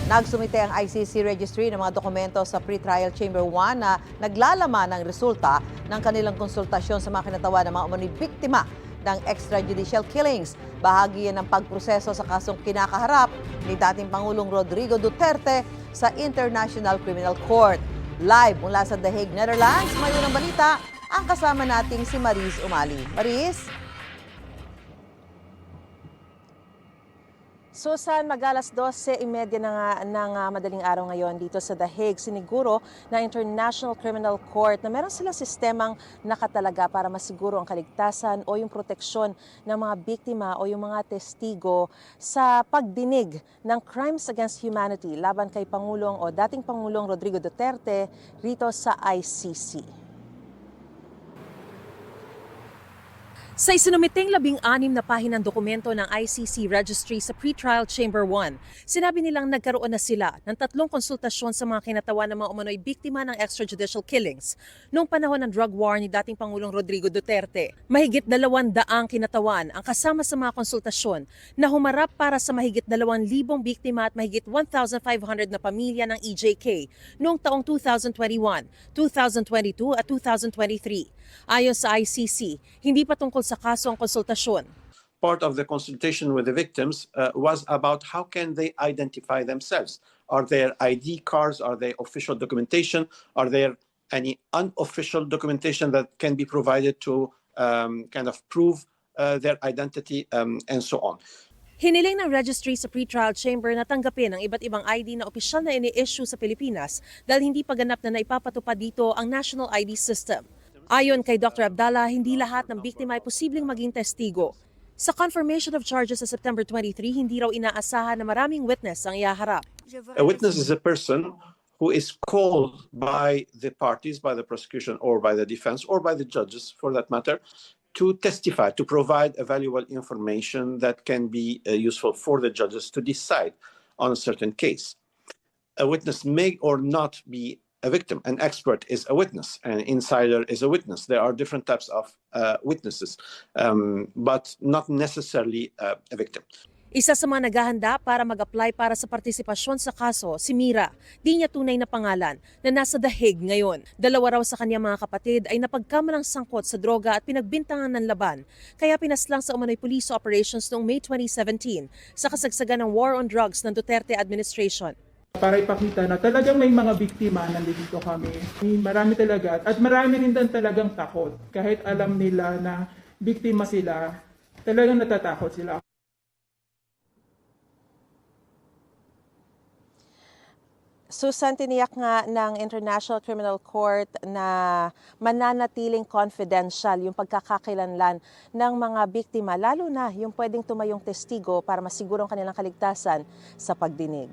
Nagsumite ang ICC registry ng mga dokumento sa Pretrial Chamber 1 na naglalaman ng resulta ng kanilang konsultasyon sa mga kinatawan ng mga umunoy biktima ng extrajudicial killings. Bahagi yan ng pagproseso sa kasong kinakaharap ni dating Pangulong Rodrigo Duterte sa International Criminal Court. Live mula sa The Hague, Netherlands, may unang balita ang kasama nating si Maris Umali. Maris? Susan, mag-alas 12:30 na nga ng madaling araw ngayon dito sa The Hague, siniguro na International Criminal Court na meron silang sistemang nakatalaga para masiguro ang kaligtasan o yung proteksyon ng mga biktima o yung mga testigo sa pagdinig ng crimes against humanity laban kay Pangulong o dating Pangulong Rodrigo Duterte rito sa ICC. Sa isinumiting 16 na pahinang dokumento ng ICC Registry sa Pretrial Chamber 1, sinabi nilang nagkaroon na sila ng 3 konsultasyon sa mga kinatawan ng mga umano'y biktima ng extrajudicial killings noong panahon ng drug war ni dating Pangulong Rodrigo Duterte. Mahigit 200 kinatawan ang kasama sa mga konsultasyon na humarap para sa mahigit 2,000 biktima at mahigit 1,500 na pamilya ng EJK noong taong 2021, 2022 at 2023. Ayon sa ICC, hindi pa tungkol sa kaso ang konsultasyon. Part of the consultation with the victims was about how can they identify themselves. Are there ID cards? Are there official documentation? Are there any unofficial documentation that can be provided to kind of prove their identity and so on? Hiniling ng registry sa pretrial chamber na tanggapin ang iba't ibang ID na opisyal na ini-issue sa Pilipinas dahil hindi pa ganap na naipapatupad dito ang National ID System. Ayon kay Dr. Abdallah, hindi lahat ng biktima ay posibleng maging testigo. Sa confirmation of charges sa September 23, hindi raw inaasahan na maraming witness ang ihaharap. A witness is a person who is called by the parties, by the prosecution or by the defense or by the judges for that matter, to testify, to provide valuable information that can be useful for the judges to decide on a certain case. A witness may or not be a victim. An expert is a witness. An insider is a witness. There are different types of witnesses, but not necessarily a victim. Isa sa mga naghahanda para mag-apply para sa partisipasyon sa kaso, si Mira. Di niya tunay na pangalan na nasa The Hague ngayon. 2 raw sa kanyang mga kapatid ay napagkamalang sangkot sa droga at pinagbintangan ng laban. Kaya pinaslang sa umano'y police operations noong May 2017 sa kasagsagan ng war on drugs ng Duterte administration. Para ipakita na talagang may mga biktima, nandito kami. Marami talaga at marami rin din talagang takot. Kahit alam nila na biktima sila, talagang natatakot sila. Susan, tiniyak nga ng International Criminal Court na mananatiling confidential yung pagkakakilanlan ng mga biktima, lalo na yung pwedeng tumayong testigo para masiguro ang kanilang kaligtasan sa pagdinig.